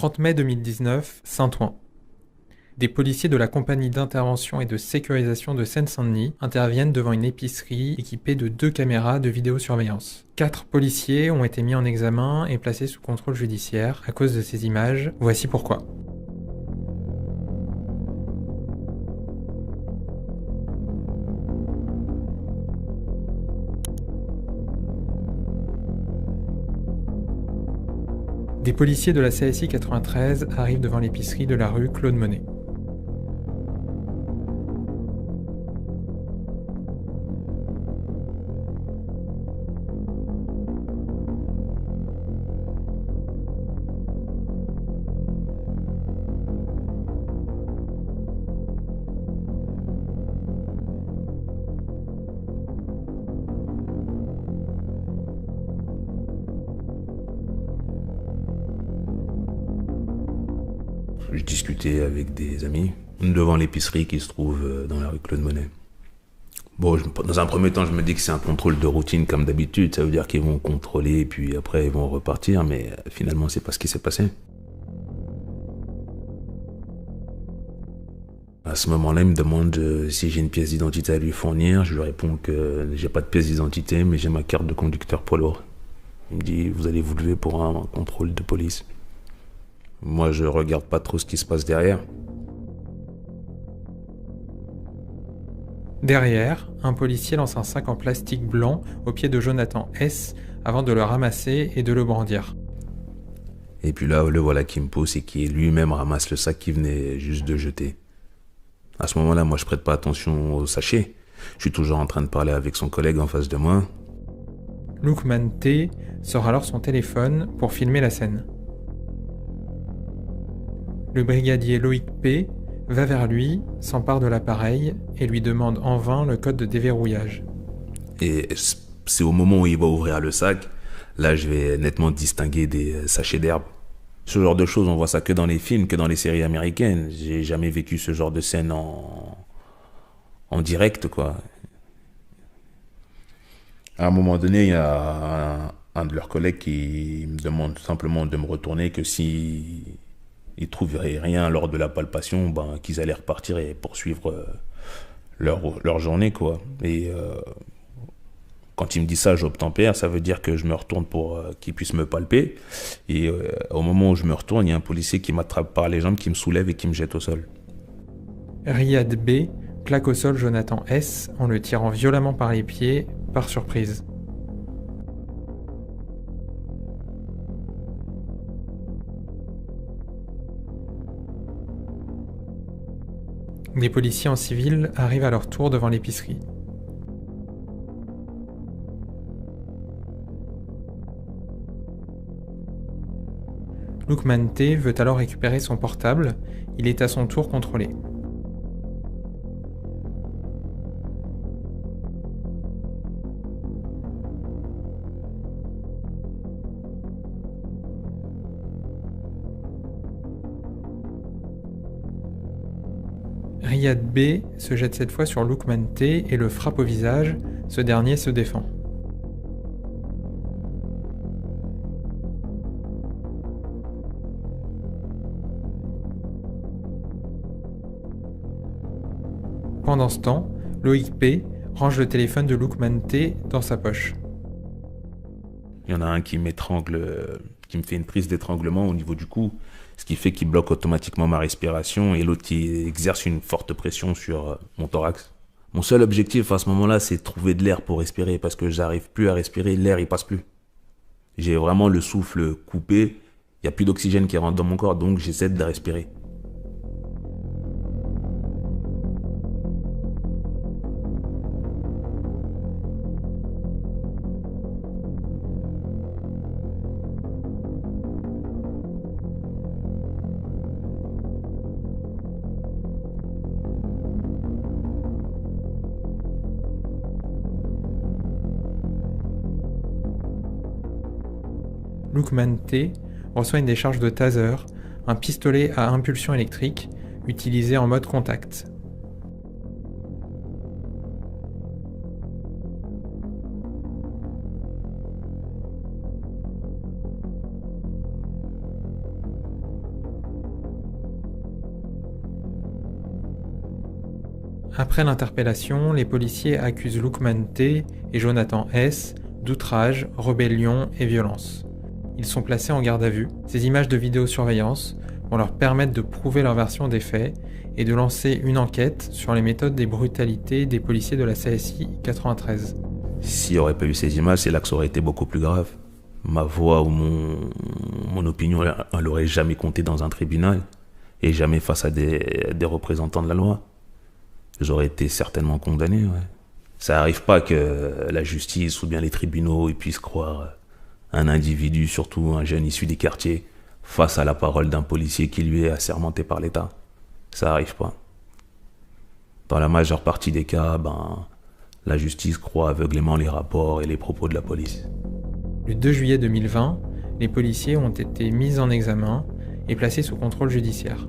30 mai 2019, Saint-Ouen. Des policiers de la compagnie d'intervention et de sécurisation de Seine-Saint-Denis interviennent devant une épicerie équipée de 2 caméras de vidéosurveillance. 4 policiers ont été mis en examen et placés sous contrôle judiciaire à cause de ces images. Voici pourquoi. Des policiers de la CSI 93 arrivent devant l'épicerie de la rue Claude Monet. Je discutais avec des amis devant l'épicerie qui se trouve dans la rue Claude Monet. Bon, dans un premier temps, je me dis que c'est un contrôle de routine comme d'habitude. Ça veut dire qu'ils vont contrôler, puis après ils vont repartir, mais finalement, c'est pas ce qui s'est passé. À ce moment-là, il me demande si j'ai une pièce d'identité à lui fournir. Je lui réponds que j'ai pas de pièce d'identité, mais j'ai ma carte de conducteur poids lourd. Il me dit, vous allez vous lever pour un contrôle de police. Moi, je regarde pas trop ce qui se passe derrière. Derrière, un policier lance un sac en plastique blanc au pied de Jonathan S. avant de le ramasser et de le brandir. Et puis là, le voilà qui me pousse et qui lui-même ramasse le sac qu'il venait juste de jeter. À ce moment-là, moi, je prête pas attention au sachet. Je suis toujours en train de parler avec son collègue en face de moi. Lookman T. sort alors son téléphone pour filmer la scène. Le brigadier Loïc P. va vers lui, s'empare de l'appareil et lui demande en vain le code de déverrouillage. Et c'est au moment où il va ouvrir le sac, là je vais nettement distinguer des sachets d'herbe. Ce genre de choses, on voit ça que dans les films, que dans les séries américaines. J'ai jamais vécu ce genre de scène en direct, quoi. À un moment donné, il y a un de leurs collègues qui me demande simplement de me retourner, que si ils trouveraient rien lors de la palpation, ben, qu'ils allaient repartir et poursuivre leur journée, quoi. Et quand il me dit ça, j'obtempère, ça veut dire que je me retourne pour qu'il puisse me palper. Et au moment où je me retourne, il y a un policier qui m'attrape par les jambes, qui me soulève et qui me jette au sol. Riyad B. plaque au sol Jonathan S. en le tirant violemment par les pieds, par surprise. Des policiers en civil arrivent à leur tour devant l'épicerie. Lookman T. veut alors récupérer son portable, il est à son tour contrôlé. Riyad B. se jette cette fois sur Lookman T. et le frappe au visage, ce dernier se défend. Pendant ce temps, Loïc P. range le téléphone de Lookman T. dans sa poche. Il y en a un qui m'étrangle, qui me fait une prise d'étranglement au niveau du cou, ce qui fait qu'il bloque automatiquement ma respiration, et l'autre qui exerce une forte pression sur mon thorax. Mon seul objectif à ce moment-là, c'est de trouver de l'air pour respirer, parce que j'arrive plus à respirer, l'air il passe plus. J'ai vraiment le souffle coupé, il n'y a plus d'oxygène qui rentre dans mon corps, donc j'essaie de respirer. Lookman T. reçoit une décharge de taser, un pistolet à impulsion électrique, utilisé en mode contact. Après l'interpellation, les policiers accusent Loukman T et Jonathan S d'outrage, rébellion et violence. Ils sont placés en garde à vue. Ces images de vidéosurveillance vont leur permettre de prouver leur version des faits et de lancer une enquête sur les méthodes des brutalités des policiers de la CSI 93. S'il n'y aurait pas eu ces images, c'est là que ça aurait été beaucoup plus grave. Ma voix ou mon opinion, elle n'aurait jamais compté dans un tribunal et jamais face à des représentants de la loi. J'aurais été certainement condamné, ouais. Ça n'arrive pas que la justice ou bien les tribunaux ils puissent croire un individu, surtout un jeune issu des quartiers, face à la parole d'un policier qui lui est assermenté par l'État. Ça n'arrive pas. Dans la majeure partie des cas, la justice croit aveuglément les rapports et les propos de la police. Le 2 juillet 2020, les policiers ont été mis en examen et placés sous contrôle judiciaire.